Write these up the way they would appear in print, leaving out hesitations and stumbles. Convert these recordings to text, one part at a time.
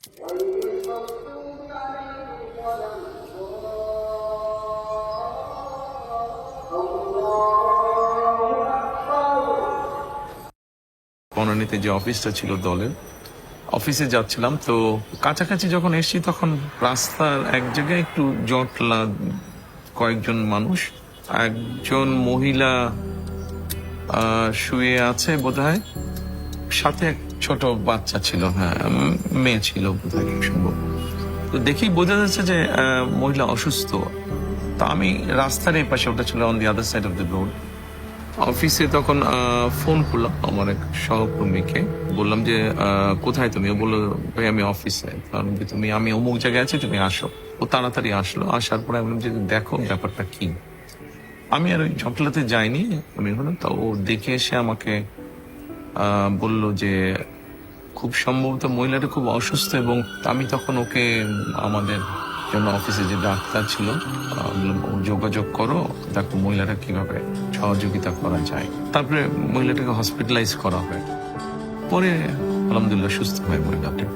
বনানীতে যে অফিসটা ছিল দলের, অফিসে যাচ্ছিলাম, তো কাছাকাছি যখন এসেছি তখন রাস্তার এক জায়গায় একটু জটলা, কয়েকজন মানুষ, একজন মহিলা শুয়ে আছে বোধহয়, সাথে এক ছোট বাচ্চা ছিল, হ্যাঁ মেয়ে ছিল বোধহয় সম্ভব। তো দেখি বোঝা যাচ্ছে যে মহিলা অসুস্থ। তো আমি রাস্তার এই পাশে, ওটা ছিল on the other side of the road. অফিসে তখন ফোন করলাম আমার এক সহকর্মীকে, বললাম যে কোথায় তুমি? ও বললো ভাই আমি অফিসে। কারণ যে আমি অমুক জায়গায় আছি, তুমি আসো। ও তাড়াতাড়ি আসলো, আসার পরে আমি বললাম যে দেখো ব্যাপারটা কি। আমি আর ওই জটলাতে যাইনি, আমি হলাম তো ও দেখে এসে আমাকে বলল যে খুব সম্ভবত মহিলাটা খুব অসুস্থ, এবং আমি তখন ওকে আমাদের জন্য অফিসে যে ডাক্তার ছিল যোগাযোগ করো, দেখো মহিলাটা কিভাবে সহযোগিতা করা যায়। তারপরে মহিলাটাকে হসপিটালাইজ করা হয়, পরে আলহামদুলিল্লাহ সুস্থ হয় মহিলাটা।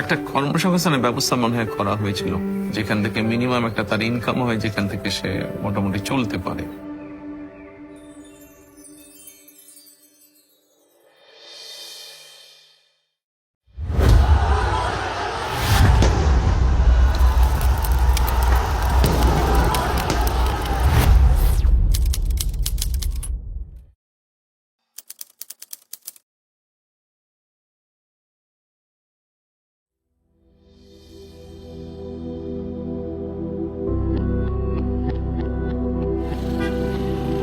একটা কর্মসংস্থানের ব্যবস্থা মনে হয় করা হয়েছিল, যেখান থেকে মিনিমাম একটা তার ইনকাম হয়, যেখান থেকে সে মোটামুটি চলতে পারে।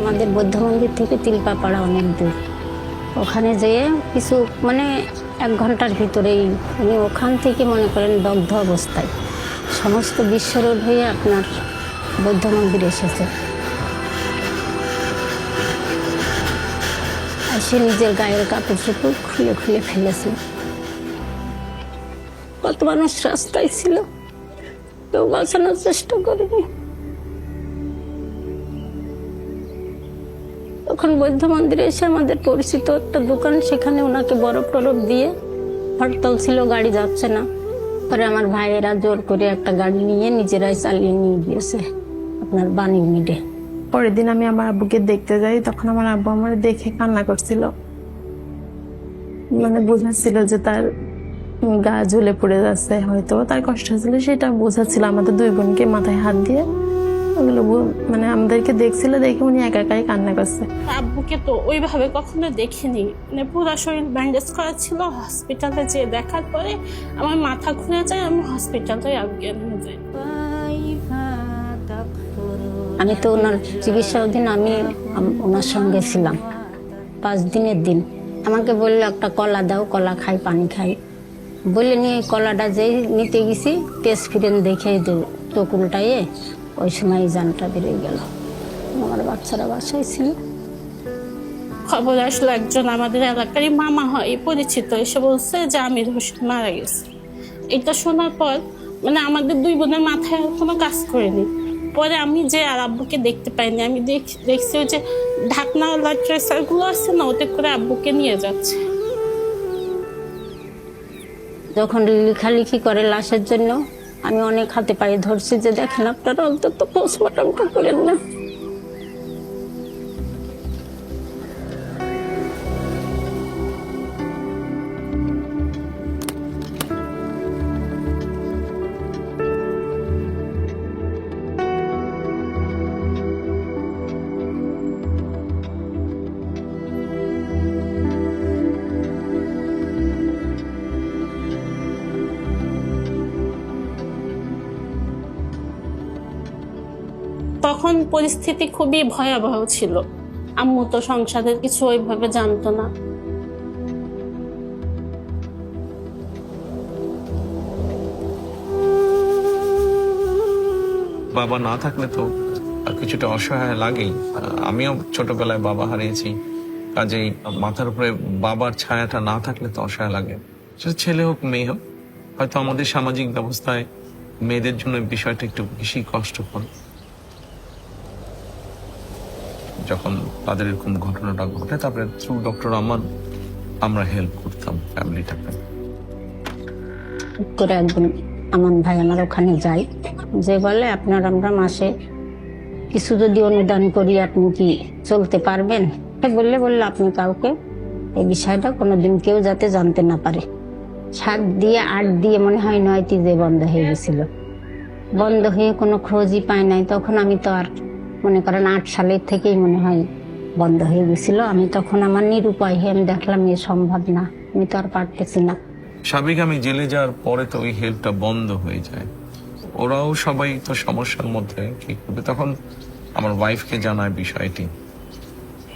আমাদের বৌদ্ধ মন্দির থেকে তিলপাপাড়া অনেক দূর। ওখানে যেয়ে কিছু মানে 1 ঘন্টার ভিতরেই উনি ওখান থেকে মনে করেন দগ্ধ অবস্থায় সমস্ত বিশ্ব রোড হয়ে আপনার বৌদ্ধ মন্দির এসেছে। আর সে নিজের গায়ের কাপড় চোপড় খুলে খুলে ফেলেছে। কত মানুষ রাস্তায় ছিল, কেউ বাঁচানোর চেষ্টা করেনি। তখন বৌদ্ধ মন্দিরে এসে আমাদের পরিচিত একটা দোকান, সেখানে ওনাকে বরফ টরফ দিয়ে, হরতাল ছিল, গাড়ি যাচ্ছে না। পরে আমার ভাইয়েরা জোর করে একটা গাড়ি নিয়ে নিজেরাই চালিয়ে নিয়ে গিয়েছে আপনার বাণী মিডে। পরের দিন আমি আমার আব্বুকে দেখতে যাই, তখন আমার আব্বু আমার দেখে কান্না করছিল, মানে বোঝাচ্ছিল যে তার গা ঝুলে পড়ে যাচ্ছে, হয়তো তার কষ্ট হচ্ছিল, সেটা বোঝাচ্ছিল। আমাদের 2 বোনকে মাথায় হাত দিয়ে ওগুলো মানে আমাদেরকে দেখছিল, দেখে উনি একা একাই কান্না করছে। আব্বুকে তো ওইভাবে কখনো দেখিনি, মানে পুরো শরীর ব্যান্ডেজ করা ছিল। হসপিটালে যেয়ে দেখার পরে আমার মাথা ঘুরে যায়, আমি হসপিটালে অজ্ঞান হয়ে যাই। আমি তো ওনার চিকিৎসার দিন আমি ওনার সঙ্গে ছিলাম 5 দিনের দিন। আমাকে বললো একটা কলা দাও, কলা খাই, পানি খাই বলে নিয়ে কলাটা যেই নিতে গেছি, তেজ ফিরেন দেখে চোখ উল্টাইয়ে ওই সময় জানটা বেরিয়ে গেল। আমার বাচ্চারা বাসায় ছিল। খবর আসলো, একজন আমাদের এলাকারই মামা হয় পরিচিত, এসে বলছে যে আমির হোসেন মারা গেছে। এটা শোনার পর মানে আমাদের 2 বোনের মাথায় আর কোনো কাজ করেনি। পরে আমি যে আর আব্বুকে দেখতে পাইনি, আমি দেখছি ওই যে ঢাকনাওয়ালা ট্রেসারগুলো আছে না, ওতে করে আব্বুকে নিয়ে যাচ্ছে। যখন লেখালেখি করে লাশের জন্য, আমি অনেক হাতে পায়ে ধরছি যে দেখেন আপনারা অন্তত পোস্টমর্টমটা করেন না। তখন পরিস্থিতি খুবই ভয়াবহ ছিল। আম্মু তো সংসারের কিছু ওইভাবে জানতো না। বাবা না থাকলে তো কিছুটা অসহায় লাগেই। আমিও ছোটবেলায় বাবা হারিয়েছি, কাজেই মাথার উপরে বাবার ছায়াটা না থাকলে তো অসহায় লাগে। সেটা ছেলে হোক মেয়ে হোক। হয়তো আমাদের সামাজিক ব্যবস্থায় মেয়েদের জন্য বিষয়টা একটু বেশি কষ্টকর। যখন তাদের এরকম ঘটনাটা ঘটে, তারপরে থ্রু ডক্টর আমান আমরা হেল্প করতাম ফ্যামিলিটাকে। করে একদিন আমান ভাই আমার ওখানে যাই, যে বলে আপনার আমরা মাসে কিছু যদি অনুদান করি আপনি কি চলতে পারবেন? বললে আপনি কাউকে এই বিষয়টা কোনোদিন কেউ যাতে জানতে না পারে। 7 দিয়ে 8 দিয়ে মনে হয় 9টি যে বন্ধ হয়ে গেছিল, বন্ধ হয়ে কোনো খোঁজই পায় নাই। তখন আমি তো আর মনে করেন 8 সালের থেকেই মনে হয় বন্ধ হয়ে গেছিল। আমি তখন আমার নিরুপায় হয়ে আমি দেখলাম এ সম্ভব না, আমি তো আর পারতেছি না। স্বাভাবিক আমি জেলে যাওয়ার পরে তো ওই হেল্পটা বন্ধ হয়ে যায়, ওরাও সবাই তো সমস্যার মধ্যে, কি করবে। তখন আমার ওয়াইফকে জানায় বিষয়টি।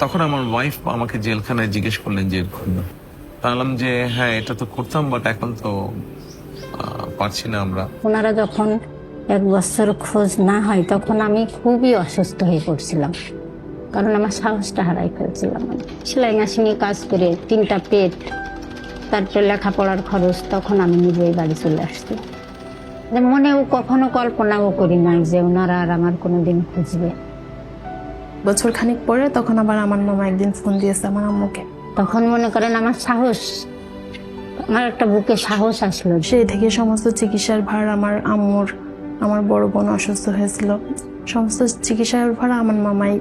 তখন আমার ওয়াইফ আমাকে জেলখানায় জিজ্ঞেস করলেন যে বললাম যে হ্যাঁ এটা তো করতাম, বাট এখন তো পারছি না আমরা। ওনারা যখন 1 বছর খোঁজ না হয় তখন আমি খুবই অসুস্থ হয়ে পড়ছিলাম, কারণ আমার সাহসটা হারাই ফেলছিলাম। সেলাই মেশিনে কাজ করে 3টা পেট, তারপরে লেখাপড়ার খরচ, তখন আমি নিজেই বাড়ি চলে আসছি। মনেও কখনো কল্পনাও করি নাই যে ওনারা আর আমার কোনোদিন খুঁজবে। বছর খানিক পরে তখন আবার আমার মামা একদিন ফোন দিয়েছে আমার আম্মুকে। তখন মনে করেন আমার সাহস, আমার একটা বুকে সাহস আসলো। সেই থেকে সমস্ত চিকিৎসার ভার আমার আম্মুর, আমার বড় বোন অসুস্থ হয়েছিল, সমস্ত চিকিৎসার ভার আমার মামাই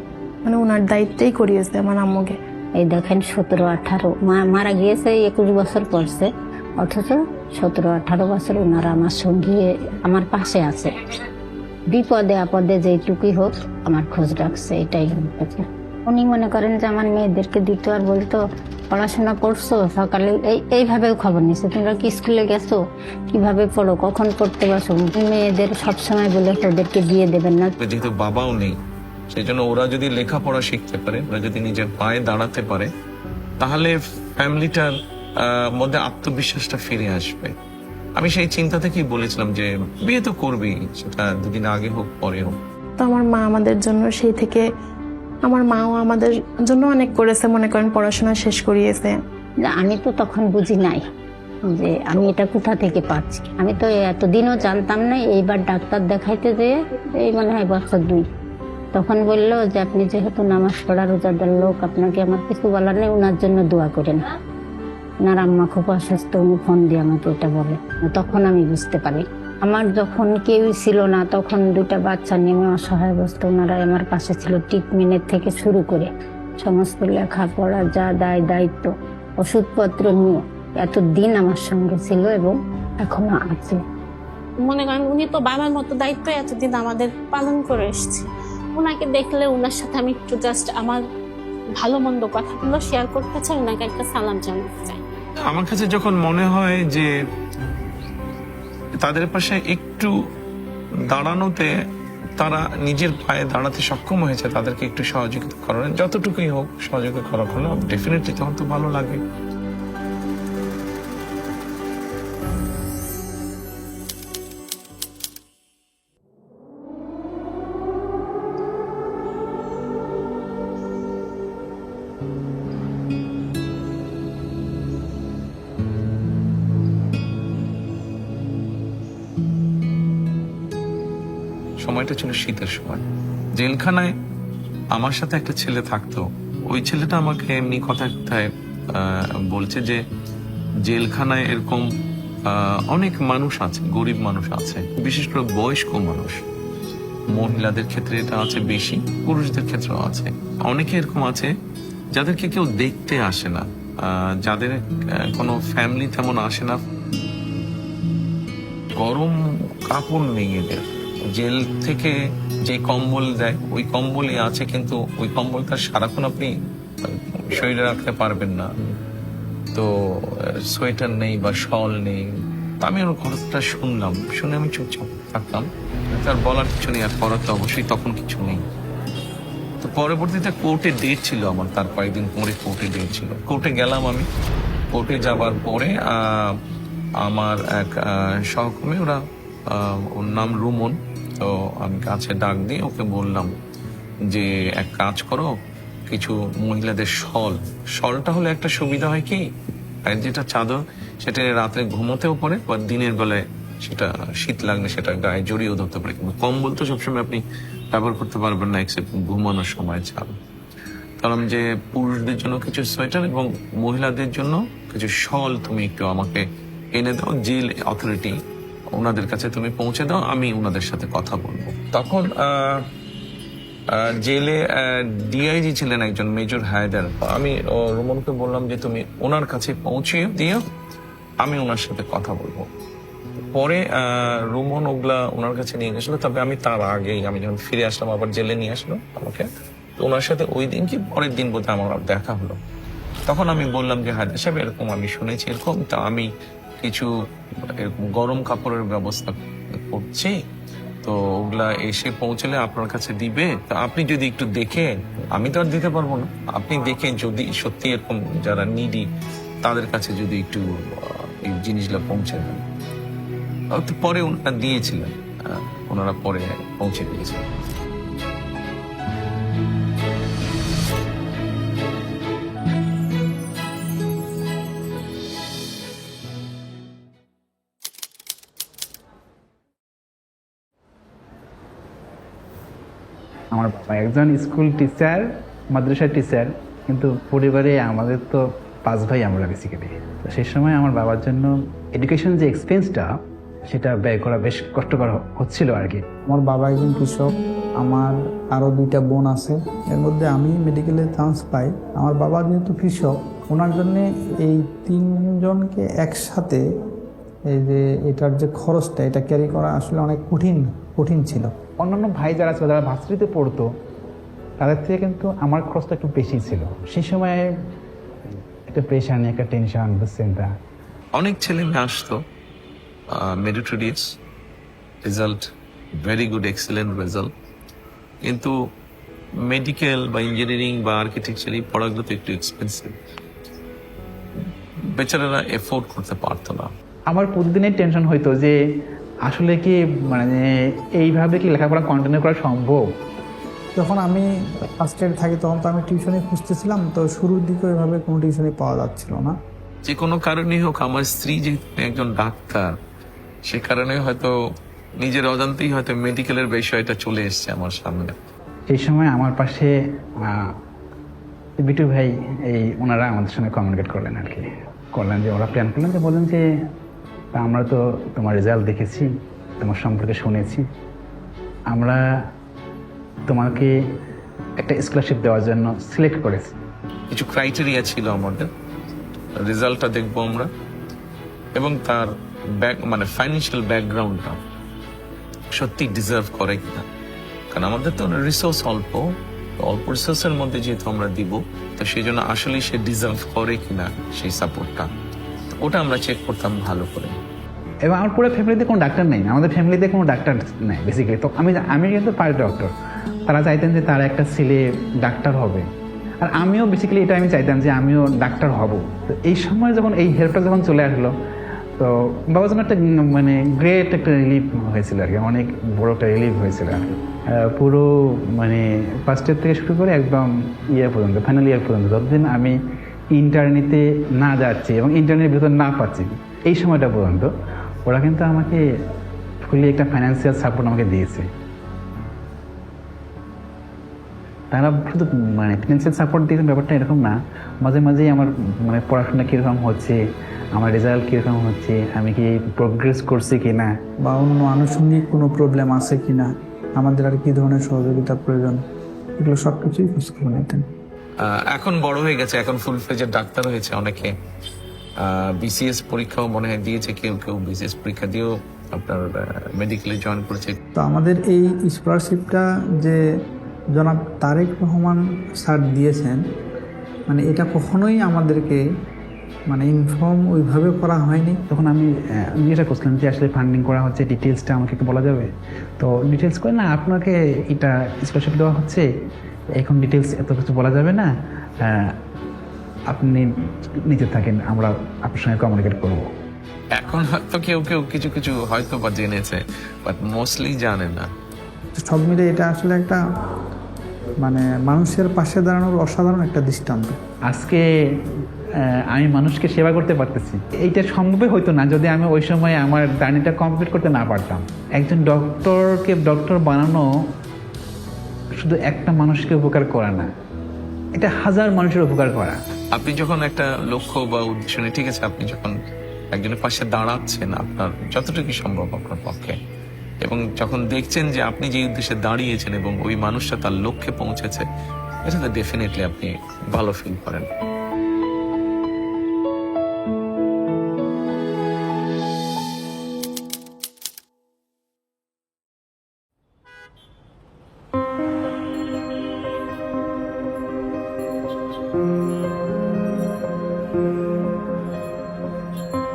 মানে ওনার দায়িত্বেই করিয়েছে আমার আম্মুকে। এই দেখেন 17-18 মারা গিয়েছে 21 বছর পড়ছে, অথচ 17-18 বছর ওনারা আমার সঙ্গে আমার পাশে আছে। বিপদে আপদে যেটুকুই হোক আমার খোঁজ রাখছে, এটাই কথা। উনি মনে করেন যে আমার মেয়েদেরকে দিত আর বলতো পড়াশোনা করছো, সকালে এইভাবেও খবর নিছে, তোমরা কি স্কুলে গেছো, কিভাবে পড়ো, কখন পড়তে বসো। মেয়েদের সবসময় বলে ওদেরকে দিয়ে দেবেন না। যেহেতু বাবাও নেই, সেই জন্য ওরা যদি লেখাপড়া শিখতে পারে, ওরা যদি নিজের পায়ে দাঁড়াতে পারে, তাহলে ফ্যামিলিটার মধ্যে আত্মবিশ্বাসটা ফিরে আসবে। আমি সেই চিন্তা থেকেই বলেছিলাম যে বিয়ে তো করবি, সেটা 2 দিন আগে হোক পরে হোক। তো আমার মা আমাদের জন্য সেই থেকে, আমার মাও আমাদের জন্য অনেক করেছে, মনে করেন পড়াশোনা শেষ করিয়েছে। আমি তো তখন বুঝি নাই যে আমি এটা কোথা থেকে পাচ্ছি, আমি তো এতদিনও জানতাম না। এইবার ডাক্তার দেখাইতে যেয়ে এই মনে হয় বছর 2, তখন বললো যে আপনি যেহেতু নামাজ পড়া রোজাদার লোক, আপনাকে আমার কিছু বলার নেই, ওনার জন্য দোয়া করেন। ওনার আম্মা খুব অসুস্থ, উনি ফোন দিয়ে আমাকে এটা বলে। তখন আমি বুঝতে পারি আমার যখন কেউই ছিল না, তখন 2টা বাচ্চা নিয়ে অসহায় অবস্থা, ওনারা আমার পাশে ছিল। ট্রিটমেন্টের থেকে শুরু করে সমস্ত লেখাপড়া, যা দায় দায়িত্ব, ওষুধপত্র নিয়ে এতদিন আমার সঙ্গে ছিল এবং এখনো আছে। মনে করেন উনি তো বাবার মতো দায়িত্ব এতদিন আমাদের পালন করে এসেছে। ওনাকে দেখলে ওনার সাথে আমি একটু জাস্ট আমার ভালো মন্দ কথাগুলো শেয়ার করতে চাই, ওনাকে একটা সালাম জানাতে চাই। আমার কাছে যখন মনে হয় যে তাদের পাশে একটু দাঁড়ানোতে তারা নিজের পায়ে দাঁড়াতে সক্ষম হয়েছে, তাদেরকে একটু সহযোগিতা করেন, যতটুকুই হোক সহযোগিতা করার হলে ডেফিনেটলি তখন তো ভালো লাগে। সময়টা ছিল শীতের সময়। জেলখানায় আমার সাথে একটা ছেলে থাকতো, ওই ছেলেটা আমাকে এমনি কথায় কথায় বলছে যে জেলখানায় এরকম অনেক মানুষ আছে, গরিব মানুষ আছে, বিশেষ করে বয়স্ক মানুষ। মহিলাদের ক্ষেত্রে এটা আছে বেশি, পুরুষদের ক্ষেত্রেও আছে। অনেকে এরকম আছে যাদেরকে কেউ দেখতে আসে না, যাদের কোনো ফ্যামিলি তেমন আসে না, গরম কাপড় নেই এদের। জেল থেকে যে কম্বল দেয় ওই কম্বলই আছে, কিন্তু ওই কম্বলটা সারাক্ষণ আপনি শরীরে রাখতে পারবেন না। তো সোয়েটার নেই বা শল নেই। আমি ওর কথাটা শুনলাম, শুনে আমি চুপচাপ থাকতাম, তার বলার কিছু নেই, আর করার তো অবশ্যই তখন কিছু নেই। তো পরবর্তীতে কোর্টে ডেট ছিল আমার, তার কয়েকদিন পরে কোর্টে ডেট ছিল। কোর্টে গেলাম আমি। কোর্টে যাবার পরে আমার এক সহকর্মী, ওর নাম রুমন, তো আমি কাছে ডাক দিয়ে ওকে বললাম যে এক কাজ করো, কিছু মহিলাদের শলটা হলে একটা সুবিধা হয় কি, আর যেটা চাদর সেটা রাত্রে ঘুমোতেও পারে, বা দিনের বেলায় সেটা শীত লাগলে সেটা গায়ে জড়িয়েও ধরতে পারে। কিন্তু কম্বল তো সবসময় আপনি ব্যবহার করতে পারবেন না, এক্সেপ্ট ঘুমানোর সময় ছাড়া। কারণ যে পুরুষদের জন্য কিছু সোয়েটার এবং মহিলাদের জন্য কিছু শল তুমি একটু আমাকে এনে দাও, জেল অথরিটি ওনাদের কাছে তুমি পৌঁছে দাও, আমি ওনাদের সাথে কথা বলবো। তখন জেলে ডিআইজি ছিলেন একজন মেজর হায়দার। আমি রুমনকে বললাম যে তুমি ওনার কাছে পৌঁছে দিও, আমি ওনার সাথে কথা বলবো। পরে রুমন ওগুলা ওনার কাছে নিয়ে গেছিল, তবে আমি তার আগেই আমি যখন ফিরে আসলাম আবার জেলে নিয়ে আসলো আমাকে, তো ওনার সাথে ওই দিন কি পরের দিন বোধহয় আমার দেখা হলো। তখন আমি বললাম যে হায়দার সাহেব এরকম আমি শুনেছি এরকম, তা আমি কিছু এরকম গরম কাপড়ের ব্যবস্থা করছি, তো ওগুলা এসে পৌঁছলে আপনার কাছে দিবে, তা আপনি যদি একটু দেখেন, আমি তো আর দিতে পারবো না, আপনি দেখেন যদি সত্যি এরকম যারা নিডি তাদের কাছে যদি একটু এই জিনিসগুলো পৌঁছে দেন। তো পরে ওনারা দিয়েছিলেন, ওনারা পরে পৌঁছে দিয়েছিলেন। আমার বাবা একজন স্কুল টিচার, মাদ্রাসার টিচার, কিন্তু পরিবারে আমাদের তো 5 ভাই আমরা বেসিক্যালি। তো সেই সময় আমার বাবার জন্য এডুকেশন যে এক্সপেন্সটা সেটা ব্যয় করা বেশ কষ্টকর হচ্ছিল আর কি। আমার বাবা একজন কৃষক, আমার আরও 2টা বোন আছে, এর মধ্যে আমি মেডিকেলে চান্স পাই। আমার বাবা যেহেতু কৃষক, ওনার জন্যে এই 3 জনকে একসাথে এই যে এটার যে খরচটা এটা ক্যারি করা আসলে অনেক কঠিন ছিল। অন্যান্য ভাই যারা ছিল, যারা ভার্সিটিতে পড়তো, তাদের থেকে কিন্তু আমার খরচটা একটু বেশি ছিল। সেই সময় একটা প্রেশার নিয়ে, একটা টেনশন, চিন্তা। অনেক ছেলে মেয়ে আসতো, meritorious result, very good, excellent result, কিন্তু মেডিকেল বা ইঞ্জিনিয়ারিং বা আর্কিটেকচার এই পড়াগুলো তো একটু এক্সপেন্সিভ, বেচারারা এফোর্ড করতে পারতো না। আমার প্রতিদিনের টেনশন হইতো যে আসলে কি মানে এইভাবে কি লেখাপড়া কন্টিনিউ করা সম্ভব। যখন আমি ফার্স্ট ইয়ারে থাকি তখন তো আমি টিউশনি খুঁজতেছিলাম, তো শুরুর দিকে ওইভাবে কোনো টিউশনি পাওয়া যাচ্ছিল না। যে কোনো কারণেই হোক, আমার স্ত্রী যেহেতু একজন ডাক্তার, সে কারণে হয়তো নিজের অজান্তেই হয়তো মেডিকেলের বিষয়টা চলে এসছে আমার সামনে। এই সময় আমার পাশে বিটু ভাই, এই ওনারা আমাদের সঙ্গে কমিউনিকেট করলেন আর কি, করলেন যে ওরা প্ল্যান করলেন যে বললেন যে আমরা তো তোমার রেজাল্ট দেখেছি, তোমার সম্পর্কে শুনেছি, আমরা তোমাকে একটা স্কলারশিপ দেওয়ার জন্য সিলেক্ট করেছি। কিছু ক্রাইটেরিয়া ছিল আমাদের, রেজাল্টটা দেখবো আমরা এবং তার মানে ফাইন্যান্সিয়াল ব্যাকগ্রাউন্ডটা সত্যি ডিজার্ভ করে কিনা, কারণ আমাদের তো রিসোর্স অল্প রিসোর্সের মধ্যে যেহেতু আমরা দিব, তো সেই জন্য আসলে সে ডিজার্ভ করে কিনা সেই সাপোর্টটা, ওটা আমরা চেক করতাম ভালো করে। এবং আমার পুরো ফ্যামিলিতে কোনো ডাক্তার নেই, আমাদের ফ্যামিলিতে কোনো ডাক্তার নেই বেসিক্যালি। তো আমি কিন্তু পারি ডক্টর, তারা চাইতেন যে তার একটা ছেলে ডাক্তার হবে, আর আমিও বেসিক্যালি এটা আমি চাইতাম যে আমিও ডাক্তার হব। তো এই সময় যখন এই হেল্পটা যখন চলে আসলো, তো বাবার জন্য একটা মানে গ্রেট একটা রিলিফ হয়েছিল আর কি, অনেক বড় একটা রিলিফ হয়েছিল আর কি। পুরো মানে ফার্স্ট ইয়ার থেকে শুরু করে একদম ইয়ার পর্যন্ত, ফাইনাল ইয়ার পর্যন্ত, যতদিন আমি ইন্টার্নিতে না যাচ্ছি এবং ইন্টার্নের ভিতর না পাচ্ছি, এই সময়টা পর্যন্ত ওরা কিন্তু আমাকে ফুলি একটা ফাইন্যান্সিয়াল সাপোর্ট আমাকে দিয়েছে। তারা শুধু মানে ফিনান্সিয়াল সাপোর্ট দিয়েছেন ব্যাপারটা এরকম না, মাঝে মাঝেই আমার মানে পড়াশোনা কীরকম হচ্ছে, আমার রেজাল্ট কীরকম হচ্ছে, আমি কি প্রোগ্রেস করছি কি না, বা অন্য আনুষঙ্গিক কোনো প্রবলেম আছে কি না, আমাদের আর কি ধরনের সহযোগিতা প্রয়োজন, এগুলো সব কিছুই খোঁজ খবর নিতেন। এখন বড় হয়ে গেছে, এখন ফুল ফ্লেজের ডাক্তার হয়েছে অনেকে, বিসিএস পরীক্ষাও মনে হয় দিয়েছে, কেউ কেউ বিসিএস পরীক্ষা দিয়েও আপনার মেডিকেলে জয়েন করেছে। তো আমাদের এই স্কলারশিপটা যে জনাব তারেক রহমান স্যার দিয়েছেন, মানে এটা কখনোই আমাদেরকে মানে ইনফর্ম ওইভাবে করা হয়নি। তখন আমি যেটা করছিলাম যে আসলে ফান্ডিং করা হচ্ছে, ডিটেলসটা আমাকে একটু বলা যাবে? তো ডিটেলস করে না, আপনাকে এটা স্কলারশিপ দেওয়া হচ্ছে, এখন ডিটেলস এত কিছু বলা যাবে না, আপনি নিতে থাকেন, আমরা আপনার সঙ্গে কমিউনিকেট করবো। এখন হয়তো কেউ কেউ কিছু কিছু হয়তো বা জেনেছে, বাট মোস্টলি জানে না। সব মিলে এটা আসলে একটা মানে মানুষের পাশে দাঁড়ানোর অসাধারণ একটা দৃষ্টান্ত। আজকে আমি মানুষকে সেবা করতে পারতেছি, এইটা সম্ভবই হইতো না যদি আমি ওই সময় আমার জার্নিটা কমপ্লিট করতে না পারতাম। একজন ডক্টরকে ডক্টর বানানো শুধু একটা মানুষকে উপকার করা না, এটা হাজার মানুষের উপকার করা। আপনি যখন একটা লক্ষ্য বা উদ্দেশ্য নিয়ে, ঠিক আছে, আপনি যখন একজনের পাশে দাঁড়াচ্ছেন আপনার যতটুকু সম্ভব আপনার পক্ষে, এবং যখন দেখছেন যে আপনি যে উদ্দেশ্যে দাঁড়িয়েছেন এবং ওই মানুষটা তার লক্ষ্যে পৌঁছেছে, এটাতে ডেফিনেটলি আপনি ভালো ফিল করেন।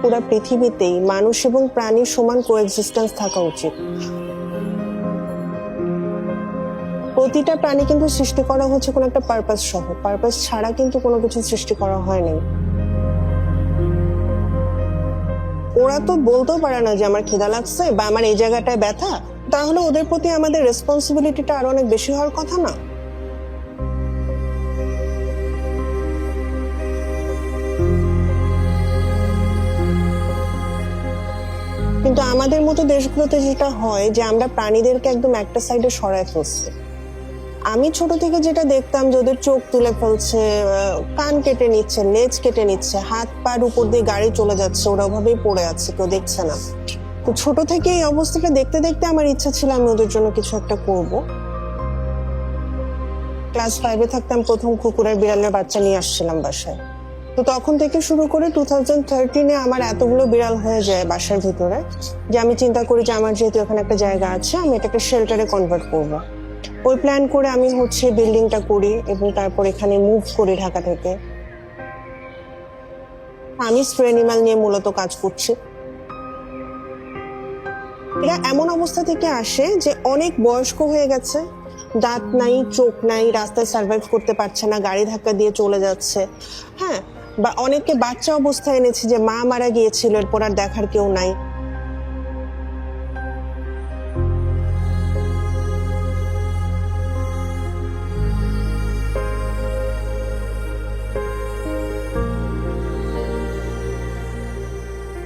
পুরো পৃথিবীতেই মানুষ এবং প্রাণীর সমান কোএক্সিস্টেন্স থাকা উচিত। প্রতিটা প্রাণী কিন্তু সৃষ্টি করা হচ্ছে কোনো একটা পারপাস সহ, পারপাস ছাড়া কিন্তু কোনো কিছু সৃষ্টি করা হয়নি। ওরা তো বলতেও পারে না যে আমার খিদা লাগছে বা আমার এই জায়গাটায় ব্যথা, তাহলে ওদের প্রতি আমাদের রেসপন্সিবিলিটিটা আরো অনেক বেশি হওয়ার কথা না? কিন্তু আমাদের মতো দেশগুলোতে যেটা হয় যে আমরা প্রাণীদেরকে একদম একটা সাইডে সরায় ফেলছি। আমি ছোট থেকে যেটা দেখতাম যে ওদের চোখ তুলে ফেলছে, কান কেটে নিচ্ছে, লেজ কেটে নিচ্ছে, হাত পার উপর দিয়ে গাড়ি চলে যাচ্ছে, ওরা ওভাবেই পড়ে আছে, কেউ দেখছে না। তো ছোট থেকে এই অবস্থাটা দেখতে দেখতে আমার ইচ্ছা ছিল আমি ওদের জন্য কিছু একটা করব। ক্লাস 5-এ থাকতাম, প্রথম কুকুরের বিড়ালের বাচ্চা নিয়ে আসছিলাম বাসায়। তো তখন থেকে শুরু করে 2013-এ আমার এতগুলো বিড়াল হয়ে যায় বাসার ভিতরে যে আমি চিন্তা করি যে আমার যেহেতু এখানে একটা জায়গা আছে, আমি এটাকে শেল্টারে কনভার্ট করব। ওই প্ল্যান করে আমি বিল্ডিংটা করি এবং তারপর এখানে মুভ করি ঢাকা থেকে। আমি স্ট্রে অ্যানিমাল নিয়ে মূলত কাজ করছি। এরা এমন অবস্থা থেকে আসে যে অনেক বয়স্ক হয়ে গেছে, দাঁত নাই, চোখ নাই, রাস্তায় সার্ভাইভ করতে পারছে না, গাড়ি ধাক্কা দিয়ে চলে যাচ্ছে। হ্যাঁ, বা অনেকে বাচ্চা অবস্থায় এনেছে যে মা মারা গিয়েছিল, এরপর আর দেখার কেউ নাই।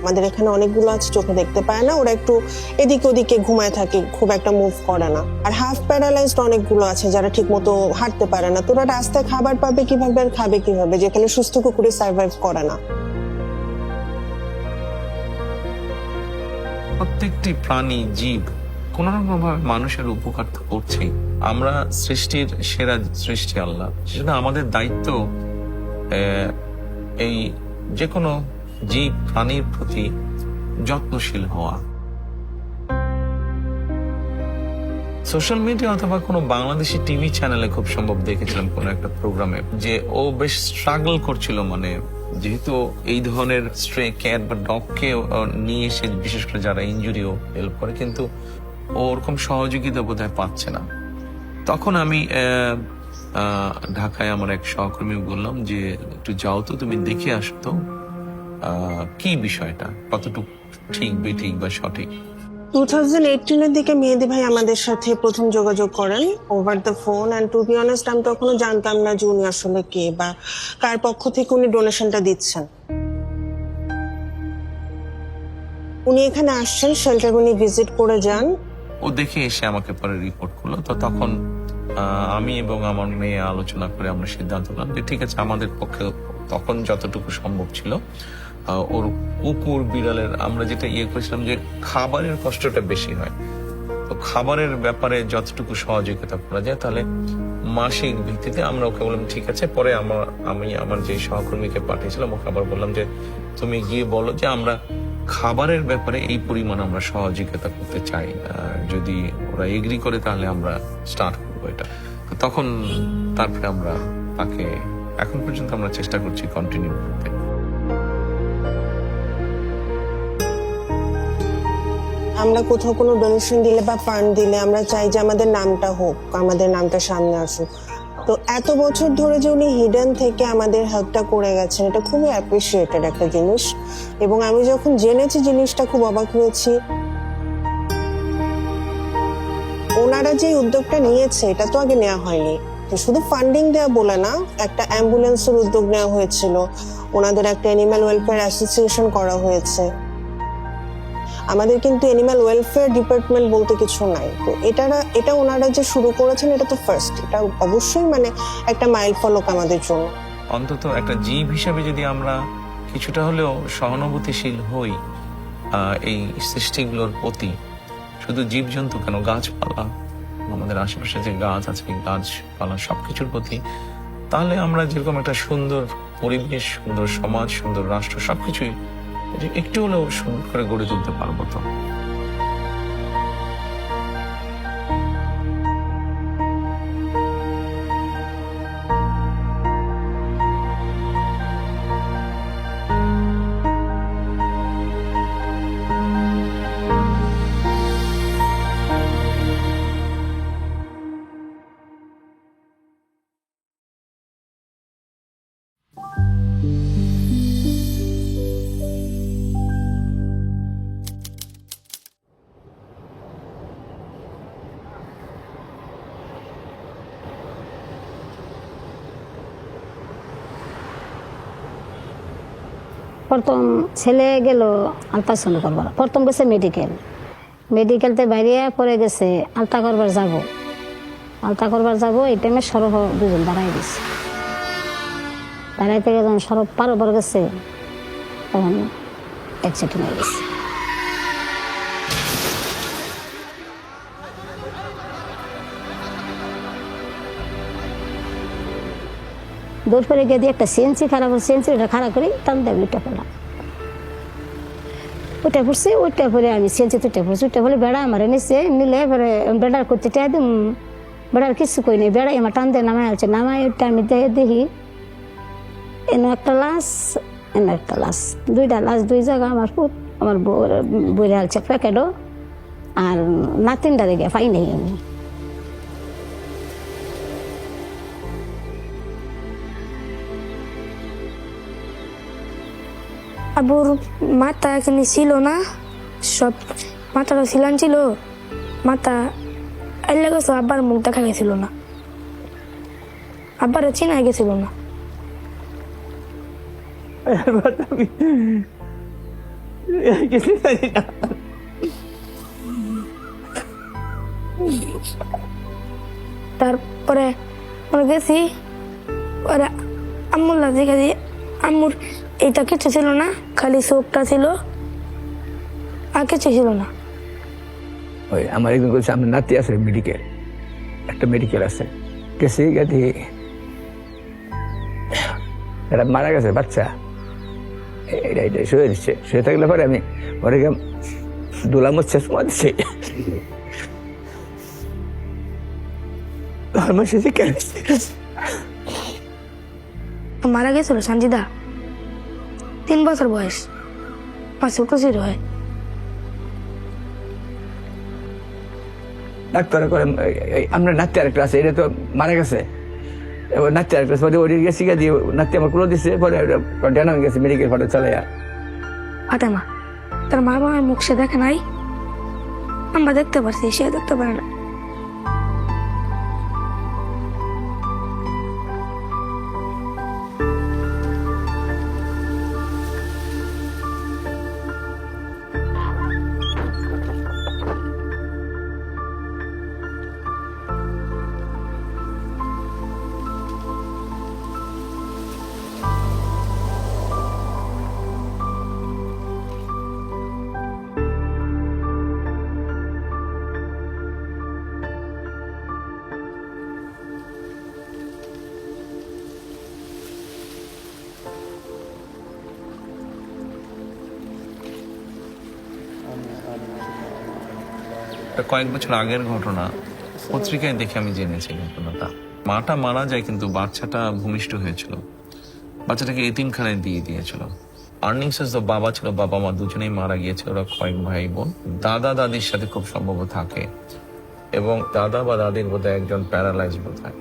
আমাদের এখানে অনেকগুলো আছে চোখে দেখতে পায় না, ওরা একটু এদিকে ওদিকে ঘুমায় থাকে, খুব একটা মুভ করে না। আর হাফ প্যারালাইজড অনেকগুলো আছে যারা ঠিক মতো হাঁটতে পারে না। তোরা রাস্তায় খাবার পাবে কিভাবে আর খাবে কিভাবে, যেখানে সুস্থ কুকুরে সার্ভাইভ করে না। প্রত্যেকটি প্রাণী, জীব কোন রকম ভাবে মানুষের উপকার তো করছেই। আমরা সৃষ্টির সেরা সৃষ্টি আল্লাহ, সেটা আমাদের দায়িত্ব এই যে কোনো জীব প্রাণীর প্রতি যত্নশীল হওয়া। সোশ্যাল মিডিয়া অথবা কোনো বাংলাদেশি টিভি চ্যানেলে খুব সম্ভব দেখেছিলাম কোনো একটা প্রোগ্রামে যে ও বেশ স্ট্রাগল করছিল, মানে যেহেতু এই ধরনের স্ট্রে ক্যাট বা ডগকে নিয়ে এসে বিশেষ করে যারা ইনজুরিও হেল্প করে, কিন্তু ও ওরকম সহযোগিতা বোধহয় পাচ্ছে না। তখন আমি ঢাকায় আমার এক সহকর্মী বললাম যে একটু যাও তো, তুমি দেখে আসো তো কি বিষয়টা কতটুকু ঠিক বেঠিক বা সঠিক। 2018-এর দিকে মেহেদি ভাই আমাদের সাথে প্রথম যোগাযোগ করেন over the phone. And to be honest, আমি তখনও জানতাম না যে উনি আসলে কে বা কার পক্ষ থেকে উনি ডোনেশনটা দিচ্ছেন। উনি এখানে আসছেন, শেল্টার উনি ভিজিট করে যান। ও দেখে এসে আমাকে পরে রিপোর্ট করলো। তো তখন আমি এবং আমার মেয়ে আলোচনা করে আমরা সিদ্ধান্ত নিলাম যে ঠিক আছে, আমাদের পক্ষে তখন যতটুকু সম্ভব ছিল ওর কুকুর বিড়ালের আমরা যেটা করেছিলাম যে খাবারের কষ্টটা বেশি হয়, তো খাবারের ব্যাপারে যতটুকু সহযোগিতা করা যায়, তাহলে মাসিক ভিত্তিতে আমরা ওকে বললাম ঠিক আছে। পরে আমি আমার যে সহকর্মীকে পাঠিয়েছিলাম ওকে আবার বললাম যে তুমি গিয়ে বলো যে আমরা খাবারের ব্যাপারে এই পরিমাণ আমরা সহযোগিতা করতে চাই, যদি ওরা এগ্রি করে তাহলে আমরা স্টার্ট করবো এটা। তো তখন তারপরে আমরা তাকে এখন পর্যন্ত আমরা চেষ্টা করছি কন্টিনিউ করতে। আমরা কোথাও কোনো ডোনেশন দিলে বা ফান্ড দিলে আমরা চাই যে আমাদের নামটা হোক, আমাদের নামটা সামনে আসুক। তো এত বছর ধরে যে উনি হিডেন থেকে আমাদের হেল্পটা করে গেছেন, এটা খুবই অ্যাপ্রিসিয়েটেড একটা জিনিস। এবং আমি যখন জেনেছি জিনিসটা খুব অবাক হয়েছি। ওনারা যে উদ্যোগটা নিয়েছে এটা তো আগে নেওয়া হয়নি। তো শুধু ফান্ডিং দেওয়া বলে না, একটা অ্যাম্বুলেন্সের উদ্যোগ নেওয়া হয়েছিল, ওনাদের একটা অ্যানিম্যাল ওয়েলফেয়ার অ্যাসোসিয়েশন করা হয়েছে। আমাদের কিন্তু অ্যানিম্যাল ওয়েলফেয়ার ডিপার্টমেন্ট বলতে কিছু নাই। তো এটা ওনারা যে শুরু করেছেন এটা তো ফার্স্ট, এটা অবশ্যই মানে একটা মাইল ফলক আমাদের জন্য। অন্তত একটা জীব হিসাবে যদি আমরা কিছুটা হলেও সহানুভূতিশীল হই এই সৃষ্টিগুলোর প্রতি, শুধু জীবজন্তু কেন, গাছপালা, আমাদের আশেপাশে যে গাছ আছে গাছপালা সবকিছুর প্রতি, তাহলে আমরা যেরকম একটা সুন্দর পরিবেশ, সুন্দর সমাজ, সুন্দর রাষ্ট্র সবকিছুই একটু হলেও সুন্দর করে গড়ে তুলতে পারবো। তো প্রথম ছেলে গেল আলট্রাসাউন্ড করবার, প্রথম গেছে মেডিকেলতে বাইরে, পরে গেছে আলট্রা করবার যাব। এই টাইমে সরহ দুজন দাঁড়াই দিছে, দাঁড়াইতে যখন সরব পার ওপর গেছে তখন অ্যাক্সিডেন্ট হয়ে গেছে। দৌড় করে গিয়ে দিয়ে একটা সিএনসি খারাপ, সিএনসিটা খারাপ করি টান দেয় ওইটা পড়লাম, ওইটা পরে আমি সিএনসি তুইটা পড়ছি। ওইটা বলে বেড়া আমার নিলে এবারে বেড়ার করতে একদম বেড়ার কিছু কই নেই, বেড়াই আমার টান দিয়ে নামাই আছে, নামাই ওইটা আমি দেখি এনে একটা লাশ, দুইটা লাশ, দুই জায়গা আমার আমার বইরে আলছে প্যাকেটও, আর নাতিনটা দেখে পাই নেই আমি। আবুর মাথা এখানে ছিল না, সব মাথাটা ছিলান ছিল, মাথা এলে গেছে, আব্বার মুখ দেখা গেছিল না, আব্বারও চিনা গেছিল না। তারপরে গেছি ওরা আম্মুল্লা দেখে, আম্মুর এটা কিছু ছিল না, খালি চোখটা ছিল, আর কিছু ছিল না। ওই আমার একজন বলছে আমার নাতি আছে একটা মেডিকেল আছে, গেছি গেছি এটা মারা গেছে বাচ্চা, এটা শুয়ে দিচ্ছে, শুয়ে থাকলে পরে আমি ওরে দোলা মচ্ছে সময় দিচ্ছি, মারা গেছিল সঞ্জিদা, 3 বছর বয়স, 5 বছর হয়। ডাক্তার করে আমরা নাতি আরেকটা আছে, এটা তো মারা গেছে, এবার নাতি আরেকটা পরে ওই গেছি দিয়ে নাতি আমার কুলো দিচ্ছে, পরে ডেনাম গেছে মেডিকেল ফটো চলে। ফাতেমা তার মা বাবার মুখ সে দেখে নাই, আমরা দেখতে পারছি, সে দেখতে পারে না। কয়েক বছর আগের ঘটনা, পত্রিকায় দেখে আমি জেনেছি ঘটনাটা। মাটা মারা যায় কিন্তু বাচ্চাটা ভূমিষ্ঠ হয়েছিল, বাচ্চাটাকে এতিমখানায় দিয়ে দিয়েছিল। আর্নিং সোর্স বাবা ছিল, বাবা মা দুজনেই মারা গিয়েছিল, ওরা কয়েক ভাই বোন। দাদা দাদির সাথে খুব সম্ভব থাকে, এবং দাদা বা দাদির বোধহয় একজন প্যারালাইজ বোধহয়।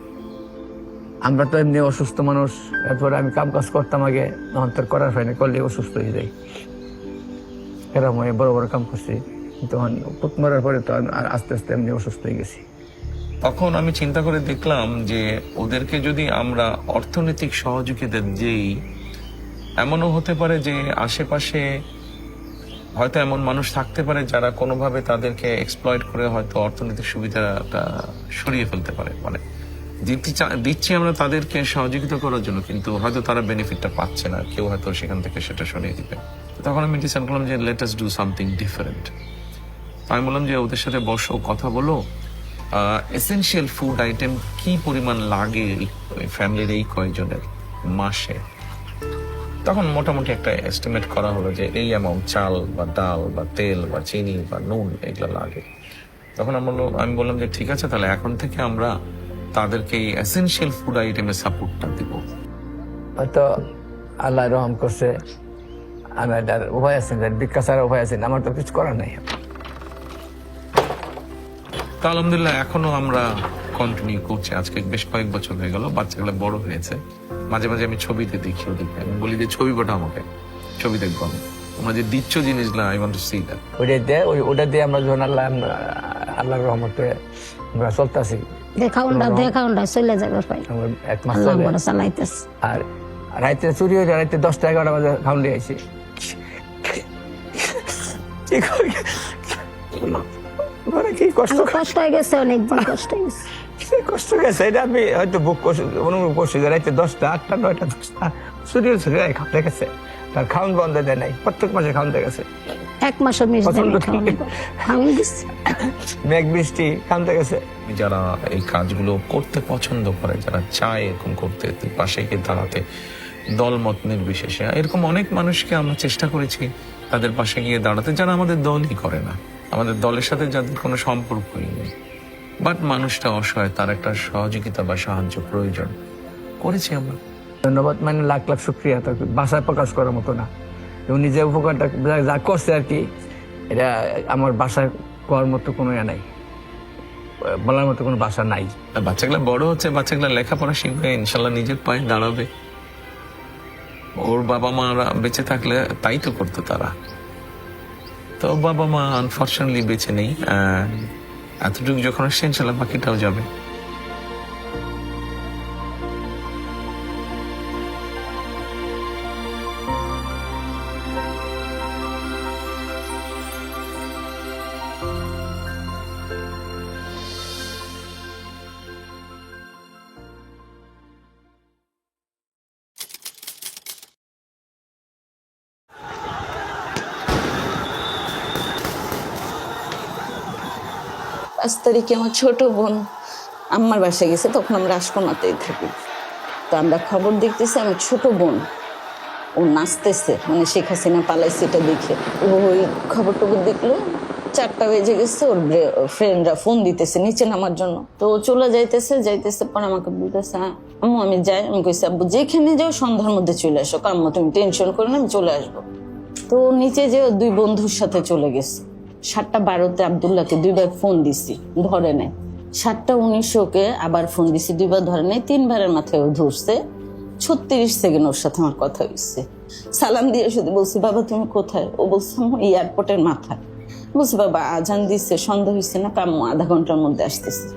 আমরা তো এমনি অসুস্থ মানুষ, এরপরে আমি কাজ করতাম আগে, তখন তোর করার হয় না, করলে অসুস্থ হয়ে যাই, এরকম বড় বড় কাম করছি, তখন পুত মরার পরে তো আস্তে আস্তে এমনি অসুস্থ হয়ে গেছি। তখন আমি চিন্তা করে দেখলাম যে ওদেরকে যদি আমরা অর্থনৈতিক সহযোগিতা দিই, এমনও হতে পারে যে আশেপাশে হয়তো এমন মানুষ থাকতে পারে যারা কোনোভাবে তাদেরকে এক্সপ্লয়েট করে হয়তো অর্থনৈতিক সুবিধাটা সরিয়ে ফেলতে পারে, মানে দিচ্ছি আমরা তাদেরকে সহযোগিতা করার জন্য, কিন্তু হয়তো তারা বেনিফিটটা পাচ্ছে না, কেউ হয়তো সেখান থেকে সেটা সরিয়ে দিবে। তখন আমি ডিসাইড করলাম যে let us do something different. আমি বললাম যে ওদের সাথে বসো, কথা বলো, এসেনশিয়াল ফুড আইটেম কি পরিমাণ লাগে ফ্যামিলির এই কয়েকজনের মাসে। তখন মোটামুটি একটা এস্টিমেট করা হলো যে এই অ্যামাউন্ট চাল বা ডাল বা তেল বা চিনি বা নুন এগুলো লাগে। তখন আমি বললাম যে ঠিক আছে, তাহলে এখন থেকে আমরা তাদেরকে এই এসেনশিয়াল ফুড আইটেমের সাপোর্টটা দিব। হয়তো আল্লাহ রহম করছে, আমি এটার উপায় আছেন, ভিক্ষা ছাড়া উপায় আছেন, আমার তো কিছু করার নাই। তো আলহামদুলিল্লাহ এখনো আমরা কন্টিনিউ করছি। আজকে বেশ কয়েক বছর হয়ে গেল, বাচ্চাগুলো বড় হয়েছে। মাঝে মাঝে আমি ছবিতে দেখি ওদেরকে, আমি বলি যে ছবি পাঠা আমাকে, ছবি দেখবো আমি, তোমরা যে দিচ্ছ জিনিসগুলো I want to see that. ওটা দিয়ে আমরা যখন আল্লাহর রহমতে আমরা চলতেছি, দেখাউন্ডা চলে যাবে ভাই, আমরা 1 মাস আল্লাহ চলে। বড় চালাইতেছে। আর রাইতে চুরি হয়ে যায়, রাইতে 10টা-11টা বাজে খাউন দিয়ে আইছি। কি কষ্ট, কষ্ট হয়ে গেছে, অনেকদিন কষ্ট হয়ে গেছে। কষ্ট গেছে, এটা আমি হয়তো বুক করছি, অনুভব করছি যে রাইতে 10টা, 8টা, 9টা, 10টা চুরি হয়েছে, খাওয়া গেছে, তার খাউন বন্ধ দেয় নাই, প্রত্যেক মাসে খাউন দিয়ে গেছে। 1 মাসও মিস খাওয়ান দিচ্ছে, মেঘ বৃষ্টি খাউন দিয়ে গেছে। যারা এই কাজগুলো করতে পছন্দ করে, যারা চায় এরকম করতে, পাশে গিয়ে দাঁড়াতে, দলমত নির্বিশেষে, এরকম অনেক মানুষকে আমরা চেষ্টা করেছি তাদের পাশে গিয়ে দাঁড়াতে, যারা আমাদের দলই করে না, আমাদের দলের সাথে যাদের কোনো সম্পর্কই নেই, বাট মানুষটা অসহায়, তার একটা সহযোগিতা বা সাহায্য প্রয়োজন, করেছি আমরা। ধন্যবাদ, মানে লাখ লাখ শুক্রিয়া, তাকে ভাষায় প্রকাশ করার মতো না। উনি যে উপকারটা যা করছে আর কি, এটা আমার বাসায় করার মতো কোনো নাই, বলার মতো কোনো ভাষা নাই। বাচ্চাগুলো বড় হচ্ছে, বাচ্চাগুলো লেখাপড়া শিখবে, ইনশাল্লাহ নিজের পায়ে দাঁড়াবে। ওর বাবা মারা বেঁচে থাকলে তাই তো করতো তারা, তো বাবা মা আনফর্চুনেটলি বেঁচে নেই। এতটুকু যখন আসছে ইনশাল্লাহ বাকিটাও যাবে। পাঁচ তারিখে আমার ছোট বোন আম্মার বাসায় গেছে, তখন আমরা রাজকোনাতেই থাকি। তো আমরা খবর দেখতেছি আমার ছোট বোন ও নাচতেছে, মানে শেখ হাসিনা পালাইছে এটা দেখে ও ওই খবর টবর দেখলো। 4টা বেজে গেছে, ওর ফ্রেন্ডরা ফোন দিতেছে নিচে নামার জন্য। তো ও চলে যাইতেছে পরে আমাকে বলতেছে আম্মু আমি যাই। আমি কইছি আব্বু যেখানে যাও সন্ধ্যার মধ্যে চলে আসো, আম্মু তুমি টেনশন করো না, আমি চলে আসবো। তো নিচে যে 2 বন্ধুর সাথে চলে গেছে। 7:12 আব্দুল্লাহকে 2বার ফোন দিছি, ধরে নেয়। 7:19 আবার ফোন দিছি, 2বার ধরে নেয়। 3বারের মাথায় ও ধরছে। 36 সেকেন্ড ওর সাথে আমার কথা হয়েছে। সালাম দিয়ে শুধু বলছি বাবা তুমি কোথায়? ও বলছে এয়ারপোর্টের মাথায়। বলছি বাবা আজান দিচ্ছে, সন্ধ্যা হয়েছে না, কাম্মু আধা ঘন্টার মধ্যে আসতেছে।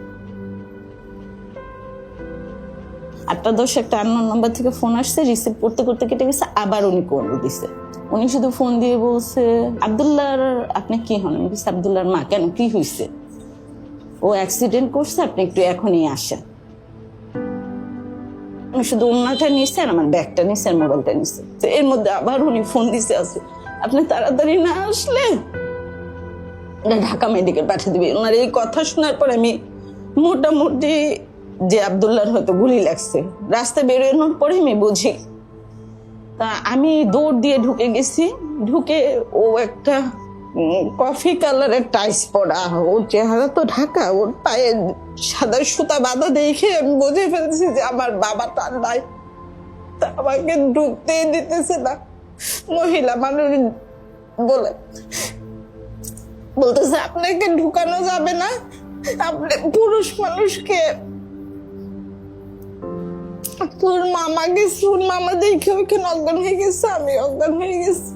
8:10 একটা আননোন নাম্বার থেকে ফোন আসছে, রিসিভ করতে করতে কেটে গেছে। আবার উনি কল দিছে। উনি শুধু ফোন দিয়ে বলছে আব্দুল্লাহর আপনি কি হন? আমি বলছি আব্দুল্লাহর মা। কেন, কি হয়েছে? ও অ্যাক্সিডেন্ট করছে, আপনি একটু এখনই আসেন। আমি শুধু ওনাটা নিচ্ছে আর আমার ব্যাগটা নিচ্ছে আর মোবাইলটা নিচ্ছে। তো এর মধ্যে আবার উনি ফোন দিছে আছে, আপনি তাড়াতাড়ি না আসলে ঢাকা মেডিকেল পাঠিয়ে দিবে। ওনার এই কথা শোনার পর আমি মোটামুটি যে আব্দুল্লাহর হয়তো গুলি লাগছে, রাস্তায় বেরোনোর পরে আমি বুঝি। তা আমি দৌড় দিয়ে ঢুকে গেছি। ঢুকে ও একটা কফি কালারের টাইস পরা, ওর চেহারা তো ঢাকা, ওর পায়ে সাদা সুতা বাঁধা দেখে আমি বুঝে ফেলছি যে আমার বাবা তার নাই। তা আমাকে ঢুকতেই দিতেছে না। মহিলা মানুষ বলতেছে আপনাকে ঢুকানো যাবে না, আপনি পুরুষ মানুষকে। তোর মামা গেছে, ওর মামা দেখে ওখানে অজ্ঞান হয়ে গেছে, আমি অজ্ঞান হয়ে গেছি।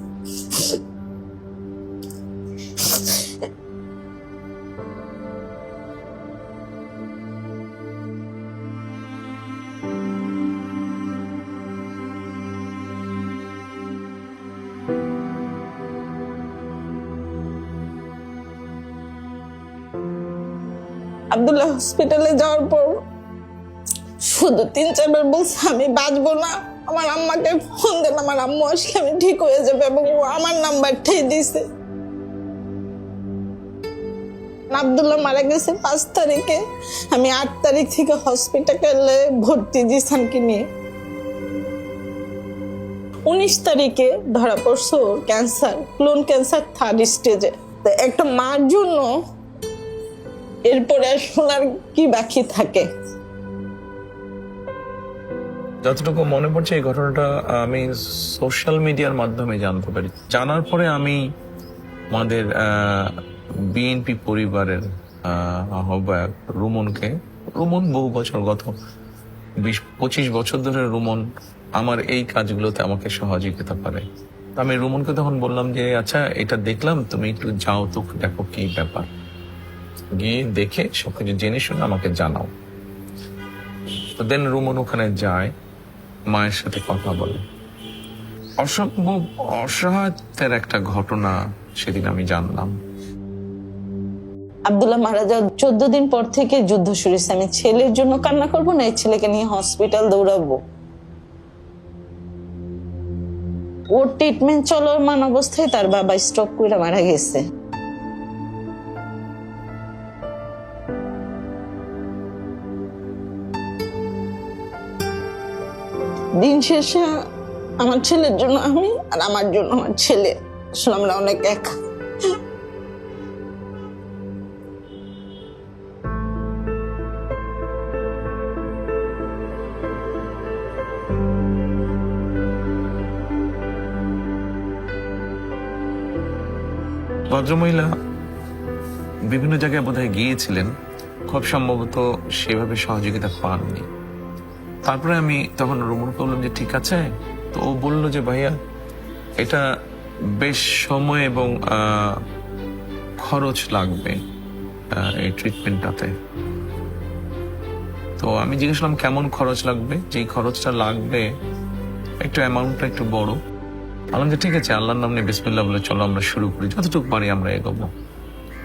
আব্দুল্লাহ হসপিটালে যাওয়ার পর শুধু 3-4 বার বলছে আমি বাঁচবো না, আমার আম্মাকে ফোন দেন, আমার আম্মু আসলে আমি ঠিক হয়ে যাবে, এবং ও আমার নাম্বারটাই দিছে। আব্দুল্লাহ মারা গেছে 5 তারিখে, আমি 8 তারিখ থেকে হসপিটালে ভর্তি জিসানকে নিয়ে। 19 তারিখে ধরা পড়ছে ক্যান্সার, ক্লোন ক্যান্সার 3rd স্টেজে। একটা মার জন্য এরপরে শোনার কি বাকি থাকে? যতটুকু মনে পড়ছে এই ঘটনাটা আমি সোশ্যাল মিডিয়ার মাধ্যমে জানতে পারি। জানার পরে আমি আমাদের বিএনপি পরিবারের আহ্বায়ক রুমন বহু বছর, গত 20-25 বছর ধরে রুমন আমার এই কাজগুলোতে আমাকে সহযোগিতা করে। আমি রুমনকে তখন বললাম যে আচ্ছা এটা দেখলাম, তুমি একটু যাও তো দেখো কি ব্যাপার, গিয়ে দেখে সবকিছু জেনে শুনে আমাকে জানাও। তো দেন রুমন ওখানে যায়, মায়ের সাথে কথা বলে। অসম্ভব অসহায়তার একটা ঘটনা সেদিন আমি জানলাম। আব্দুল্লাহ মারা যাওয়ার 14 দিন পর থেকে যুদ্ধ শুরু হয়েছে। আমি ছেলের জন্য কান্না করবো না, এই ছেলেকে নিয়ে হসপিটাল দৌড়াবো। ওর ট্রিটমেন্ট চলমান অবস্থায় তার বাবা স্ট্রোক করে মারা গেছে। দিন শেষে আমার ছেলের জন্য আমি, আর আমার জন্য আমার ছেলে, আসলে আমরা অনেক একা। ভদ্রমহিলা বিভিন্ন জায়গায় বোধহয় গিয়েছিলেন, খুব সম্ভবত সেভাবে সহযোগিতা পাননি। তারপরে আমি তখন রুমনকে বললাম যে ঠিক আছে। তো ও বললো যে ভাইয়া এটা বেশ সময় এবং খরচ লাগবে এই ট্রিটমেন্টটাতে। তো আমি জিজ্ঞেস করলাম কেমন খরচ লাগবে, যেই খরচটা লাগবে একটু অ্যামাউন্টটা একটু বড়। বললাম যে ঠিক আছে, আল্লাহর নাম নিয়ে বিসমিল্লাহ বলে চলো আমরা শুরু করি, যতটুকু পারি আমরা এগোবো,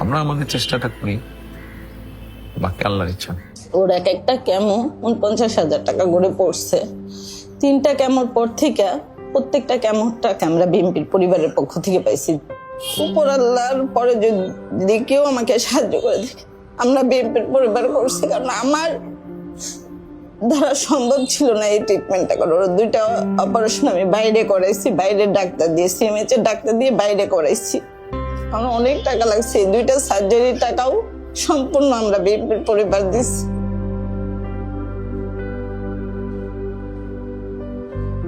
আমরা আমাদের চেষ্টাটা করি, বাকি আল্লাহর ইচ্ছা। ওর এক একটা কেমো 49,000 টাকা করে পড়ছে। 3টা কেমোর পর থেকে প্রত্যেকটা কেমোর টাকা আমরা বিএনপির পরিবারের পক্ষ থেকে পাইছি। উপর আল্লাহর পরে যদি কেউ আমাকে সাহায্য করে দেয়, আমরা বিএনপির পরিবার করছি, কারণ আমার ধরা সম্ভব ছিল না এই ট্রিটমেন্টটা করার। ওর 2টা অপারেশন আমি বাইরে করাইছি, বাইরে ডাক্তার দিয়ে, সিএমএইচ এর ডাক্তার দিয়ে বাইরে করাইছি। আমার অনেক টাকা লাগছে, এই 2টা সার্জারির টাকাও সম্পূর্ণ আমরা বিএনপির পরিবার দিচ্ছি।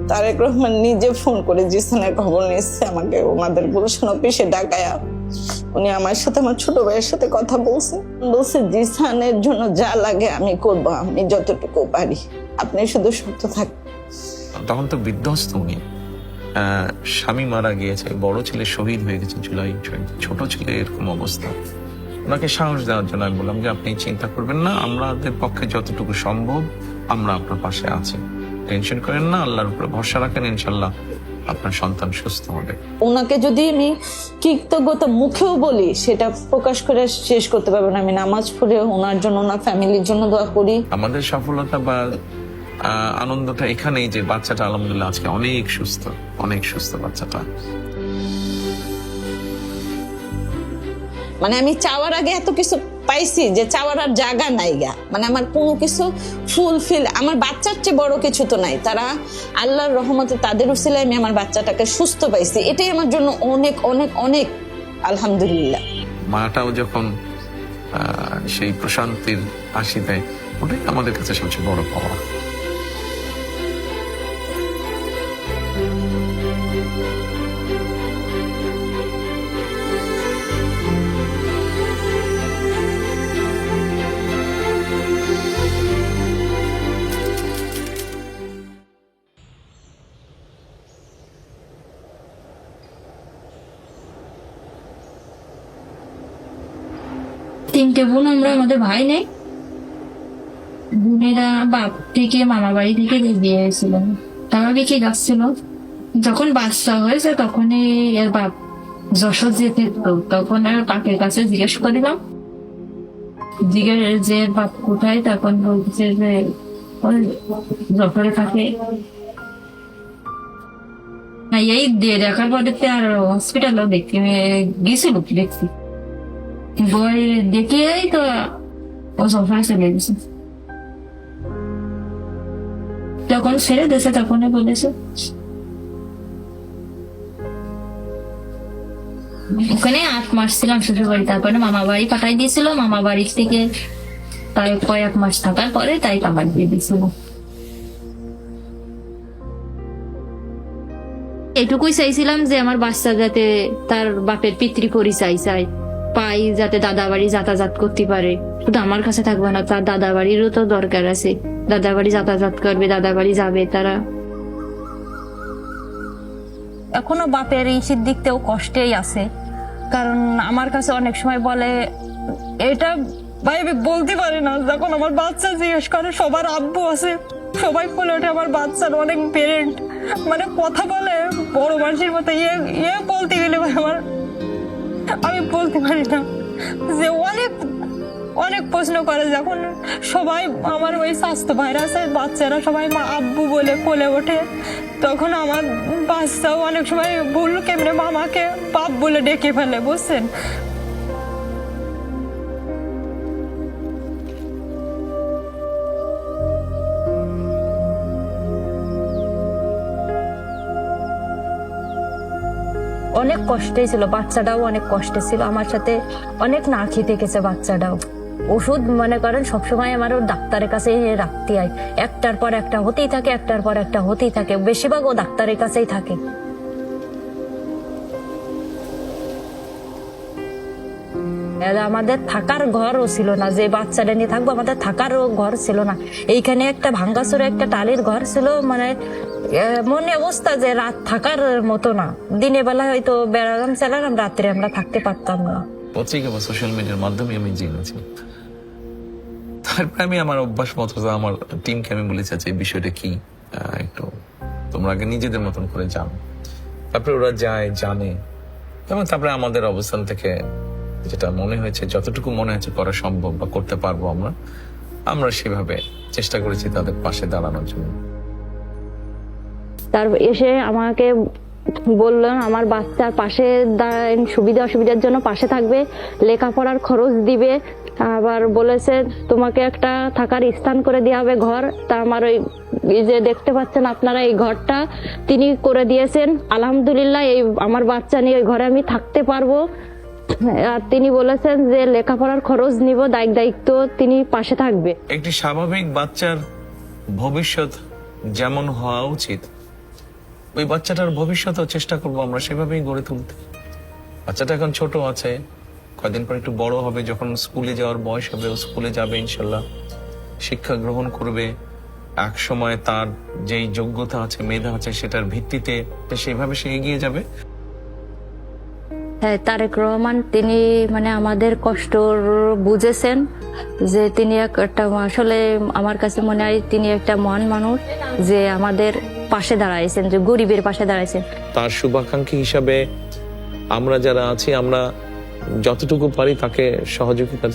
তারেক রহমান নিজে ফোন করে জিসানের খবর নিয়েছে আমাকে, ওনাদের গুলশান অফিসে ডাকায়া উনি আমার সাথে, আমার ছোট ভাইয়ের সাথে কথা বলছে জিসানের জন্য যা লাগে আমি করবো, আমি যতটুকু পারি, আপনি শুধু সুস্থ থাকুন। তখন তো বিধ্বস্ত উনি, স্বামী মারা গিয়েছে, বড় ছেলে শহীদ হয়ে গেছে জুলাই, ছোট ছেলে এরকম অবস্থা। ওনাকে সাহস দেওয়ার জন্য আমি বললাম যে আপনি চিন্তা করবেন না, আমাদের পক্ষে যতটুকু সম্ভব আমরা আপনার পাশে আছি, টেনশন করেন না, আল্লাহর উপরে ভরসা রাখেন, ইনশাল্লাহ আপনার সন্তান সুস্থ হবে। ওনাকে যদি আমি কৃতজ্ঞতা মুখেও বলি সেটা প্রকাশ করে শেষ করতে পারবো না। আমি নামাজ পড়ে ওনার জন্য, ওনার ফ্যামিলির জন্য দোয়া করি। আমাদের সফলতা বা আনন্দটা এখানেই যে বাচ্চাটা আলহামদুলিল্লাহ আজকে অনেক সুস্থ, অনেক সুস্থ বাচ্চাটা। মানে আমি চাওয়ার আগে এত কিছু পাইছি যে চাওয়ার আর জায়গা নাই গা, মানে আমার কোনো কিছু ফুলফিল, আমার বাচ্চার চেয়ে বড় কিছু তো নাই। তারা আল্লাহর রহমতে তাদের উসিলায় আমি আমার বাচ্চাটাকে সুস্থ পাইছি, এটাই আমার জন্য অনেক অনেক অনেক আলহামদুলিল্লাহ। মাটাও যখন সেই প্রশান্তির হাসি দেয়, ওটাই আমাদের কাছে সবচেয়ে বড় পাওয়া। তিনটে বোন আমরা, আমাদের ভাই নেই। বোনেরা বাপ থেকে মামা বাড়ি থেকে দিয়ে গেছিলেন, তারা বিকে যাচ্ছিল। যখন বাচ্চা হয়েছে তখনই এর বাপ যশোর যেতে, তখন আর বাপের কাছে জিজ্ঞেস করিলাম, জিজ্ঞেস যে বাপ কোথায়, তখন বলছে যে ওই জফরে থাকে। এই দেখার পরে আর হসপিটালও দেখতে গেছিল, দেখছি বই দেখেই তো ও জফরে চলে গেছে। যখন ছেড়ে দিয়েছে তখনই বলেছে। ওখানে 8 মাস ছিলাম শ্বশুর বাড়ি, তারপরে মামা বাড়ি পাঠাই দিয়েছিল। মামা বাড়ি থেকে তাই কয়েক মাস থাকার পরে তাই কাবার দিয়ে দিয়েছিল। এটুকুই চাইছিলাম যে আমার বাচ্চা যাতে তার বাপের পিতৃ পরিচয় চাই পাই, যাতে দাদা বাড়ি যাতায়াত করতে পারে। শুধু আমার কাছে থাকবে না, তার দাদা বাড়িরও তো দরকার আছে। দাদা বাড়ি যাতায়াত করবে, দাদা বাড়ি যাবে তারা। এখনো বাপের এই দিক থেকেও কষ্টেই আছে, কারণ আমার কাছে অনেক সময় বলে এটা ভাই আমি বলতে পারি না। যখন আমার বাচ্চা জিজ্ঞেস করে সবার আব্বু আছে, সবাই বলে ওঠে আমার বাচ্চার অনেক পেরেন্ট, মানে কথা বলে বড় মানুষের মতো ইয়ে বলতে গেলে ভাই আমার আমি বলতে পারি না। যে অনেক অনেক প্রশ্ন করে, যখন সবাই আমার ওই স্বাস্থ্য ভাইরা আছে বাচ্চারা সবাই মা আব্বু বলে বলে ওঠে, তখন আমার বাচ্চাও অনেক সময় ভুল কেমনে মামাকে বাপ বলে ডেকে ফেলে, বুঝছেন। অনেক কষ্টে ছিল, বাচ্চাটাও অনেক কষ্টে ছিল, আমার সাথে অনেক না খেতে গেছে বাচ্চাটাও। ওষুধ মনে করেন সবসময় আমার ডাক্তারের কাছে রাখতে হয়, একটার পর একটা হতেই থাকে, একটার পর একটা হতেই থাকে, বেশিরভাগ ও ডাক্তারের কাছেই থাকে। আমাদের থাকার ঘরও ছিল না, যে বাচ্চাটা নিয়ে থাকবো আমাদের থাকারও ঘর ছিল না। এইখানে একটা ভাঙ্গাচোরা একটা টালির ঘর ছিল, মানে মনে অবস্থা যে রাত থাকার মতো না। দিনের বেলা হয়তো বেড়ালাম চালালাম, রাত্রে আমরা থাকতে পারতাম না। পত্রিকা বা সোশ্যাল মিডিয়ার মাধ্যমে আমি জেনেছি। তারপরে আমি আমার অভ্যাস মতো আমার টিমকে আমি বলেছি এই বিষয়টা কি, একটু তোমরা আগে নিজেদের মতন করে জানো। তারপরে ওরা যায় জানে, এবং তারপরে আমাদের অবস্থান থেকে যেটা মনে হয়েছে, যতটুকু মনে হয়েছে করা সম্ভব বা করতে পারবো আমরা সেভাবে চেষ্টা করেছি তাদের পাশে দাঁড়ানোর জন্য। তার এসে আমাকে বললেন আমার বাচ্চার পাশে সুবিধা অসুবিধার জন্য পাশে থাকবে, লেখাপড়ার খরচ দিবে, আবার বলেছে তোমাকে একটা থাকার স্থান করে দেওয়া হবে ঘর। তা আমার ওই যে দেখতে পাচ্ছেন আপনারা এই ঘরটা তিনি করে দিয়েছেন, আলহামদুলিল্লাহ। এই আমার বাচ্চা নিয়ে ওই ঘরে আমি থাকতে পারবো। আর তিনি বলেছেন যে লেখাপড়ার খরচ নিব, দায়িত্ব তিনি পাশে থাকবে। একটি স্বাভাবিক বাচ্চার ভবিষ্যৎ যেমন হওয়া উচিত, ওই বাচ্চাটার ভবিষ্যৎও চেষ্টা করবো আমরা সেভাবেই গড়ে তুলতে। বাচ্চাটা এখন ছোট আছে, কয়েকদিন পর একটু বড় হবে, যখন স্কুলে যাওয়ার বয়স হবে ও স্কুলে যাবে ইনশাল্লাহ, শিক্ষা গ্রহণ করবে। এক সময় তার যেই যোগ্যতা আছে, মেধা আছে, সেটার ভিত্তিতে সেইভাবে সে এগিয়ে যাবে। হ্যাঁ, তারেক রহমান তিনি মানে আমাদের কষ্ট বুঝেছেন, যে তিনি একটা আসলে আমার কাছে মনে হয় তিনি একটা মহান মানুষ, যে আমাদের পাশে দাঁড়াইছেন, যে গরিবের পাশে দাঁড়াইছেন। তার শুভাকাঙ্ক্ষী হিসাবে আমরা যারা আছি, আমরা যতটুকু পারি তাকে সহযোগিতা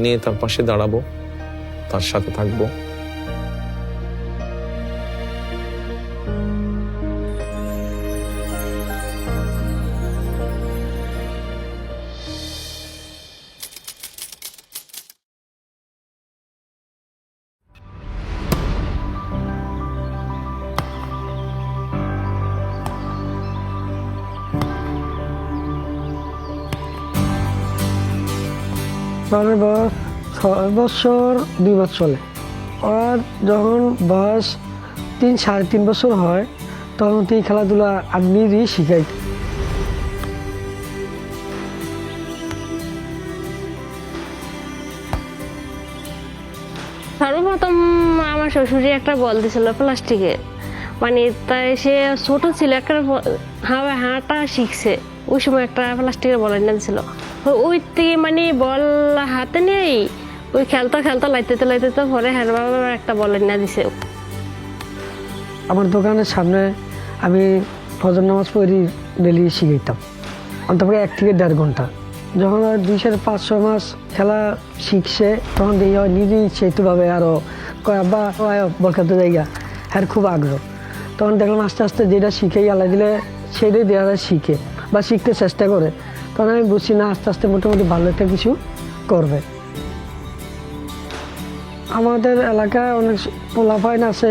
নিয়ে তার পাশে দাঁড়াবো, তার সাথে থাকবো। আমার বয়স 6 বছর 2 মাস চলে। আর যখন বয়স 3-3.5 বছর হয়, তখন তুই খেলাধুলা আমি নিজেই শিখাই। সর্বপ্রথম আমার শ্বশুরি একটা বল দিয়েছিল প্লাস্টিকের, মানে তাই সে ছোট ছিল, একটা হাঁটা শিখছে, ওই সময় একটা প্লাস্টিকের বল এনে দিয়েছিল। ওই থেকে মানে বল হাতে নেই, ওই খেলতে লাইতে পরে হ্যাঁ একটা বল এনে দিছে। আমার দোকানের সামনে আমি ফজর নামাজ পড়ি, ডেলি শিখাইতাম, অন্তত 1 থেকে 1.5 ঘন্টা। যখন 2-5-6 মাস খেলা শিখছে তখন দেখি হয় নিজেই সেতুভাবে আরও বা বরখাতে জায়গা হ্যাঁ খুব আগ্রহ। তখন দেখলাম আস্তে আস্তে যেটা শিখে আল্লাহ দিলে সেটাই দেওয়া শিখে বা শিখতে চেষ্টা করে। তখন আমি বুঝছি না আস্তে আস্তে মোটামুটি ভালো একটা কিছু করবে। আমাদের এলাকায় অনেক পোলাপাইন আছে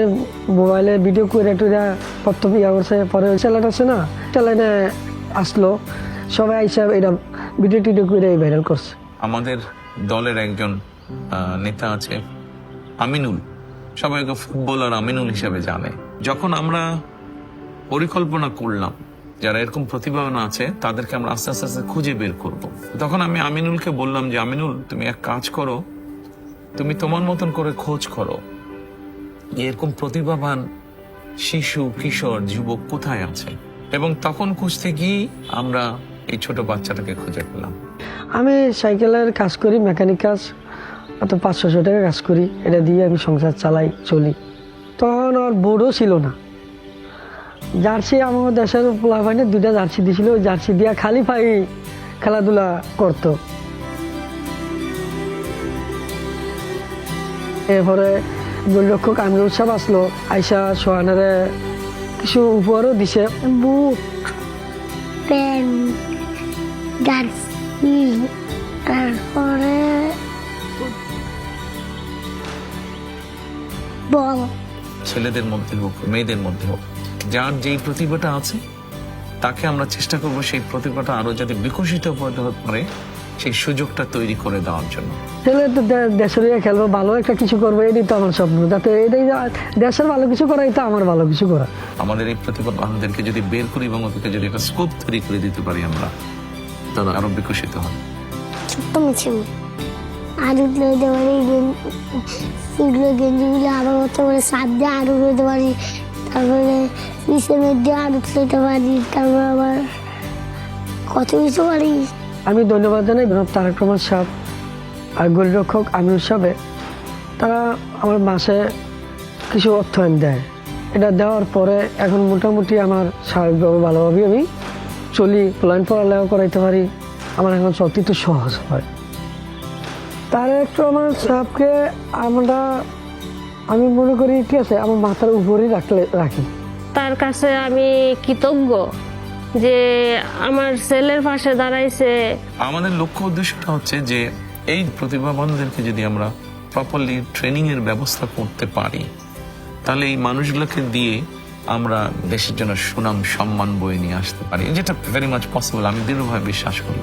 মোবাইলে ভিডিও করে টুরা প্রথম ইয়া করছে, পরে চ্যানেল আছে না চ্যানেলে আসলো সবাই হিসাবে এটা ভিডিও টিডিও করে ভাইরাল করছে। আমাদের দলের একজন নেতা আছে আমিনুল, সবাই ওকে ফুটবলার আমিনুল হিসেবে জানে। যখন আমরা পরিকল্পনা করলাম যারা এরকম প্রতিভাবান আছে তাদেরকে আমরা আস্তে আস্তে আস্তে খুঁজে বের করব, তখন আমি আমিনুলকে বললাম যে আমিনুল তুমি এক কাজ করো, তুমি তোমার মতন করে খোঁজ করো এরকম প্রতিভাবান শিশু কিশোর যুবক কোথায় আছে। এবং তখন খুঁজতে গিয়ে আমরা এই ছোট বাচ্চাটাকে খুঁজে পেলাম। আমি সাইকেলের কাজ করি, মেকানিক কাজ, অত 500-600 টাকা কাজ করি, এটা দিয়ে আমি সংসার চালাই চলি। তখন আর বোর্ডও ছিল না, জার্সি আমার দেশের পোলাপাইনে 2টা জার্সি দিয়েছিল, ওই জার্সি দিয়ে খালি পাই খেলাধুলা করতো। এরপরে গোলরক্ষক আমিনুল সাহেব আসলো, আইসা সোহানারে কিছু উপহারও দিছে, বুট, পেন, জার্সি, তারপরে বল। ছেলেদের মধ্যে হোক মেয়েদের মধ্যে হোক, যার যেই প্রতিভাটা আছে তাকে আমরা চেষ্টা করবো সেই প্রতিভাটা আরো যাতে বিকশিত হতে পারে সেই সুযোগটা তৈরি করে দেওয়ার জন্য। ছেলে তো দেশের হয়ে খেলবো, ভালো একটা কিছু করবো, এটাই তো আমার স্বপ্ন, যাতে এটাই দেশের ভালো কিছু করা, এটা আমার ভালো কিছু করা। আমাদের এই প্রতিভাবানদেরকে যদি বের করি এবং ওদেরকে যদি একটা স্কোপ তৈরি করে দিতে পারি আমরা, তারা আরো বিকশিত হয়। ছোট্ট মিছিল আরো লইতে পারি, এগুলো গেঞ্জিগুলো আরো হতে পারে, সাপ দিয়ে আরো লইতে পারি, তারপরে পিসের মধ্যে আরো লইতে পারি, তারপর আবার কত কিছু পারি। আমি ধন্যবাদ জানাই তারেক রহমান সাহেব আর গোলরক্ষক আমিনুল সাহেব, তারা আমার মাসে কিছু অর্থায়ন দেয়। এটা দেওয়ার পরে এখন মোটামুটি আমার স্বাভাবিকভাবে ভালোভাবে আমি চলি, প্ল্যান পড়ালেখা করাইতে পারি, আমার এখন সত্যি তো সহজ হয়। তারেক রহমান সাহেবকে আমি মনে করি ঠিক আছে আমার মাথার উপরেই রাখি। তার কাছে আমি কৃতজ্ঞ যে আমার ছেলের পাশে দাঁড়াইছে। আমাদের লক্ষ্য উদ্দেশ্যটা হচ্ছে যে এই প্রতিভাবানদেরকে যদি আমরা প্রপারলি ট্রেনিং এর ব্যবস্থা করতে পারি, তাহলে এই মানুষগুলোকে দিয়ে আমরা দেশের জন্য সুনাম সম্মান বয়ে নিয়ে আসতে পারি, যেটা ভেরি মাচ পসিবল, আমি দৃঢ়ভাবে বিশ্বাস করি।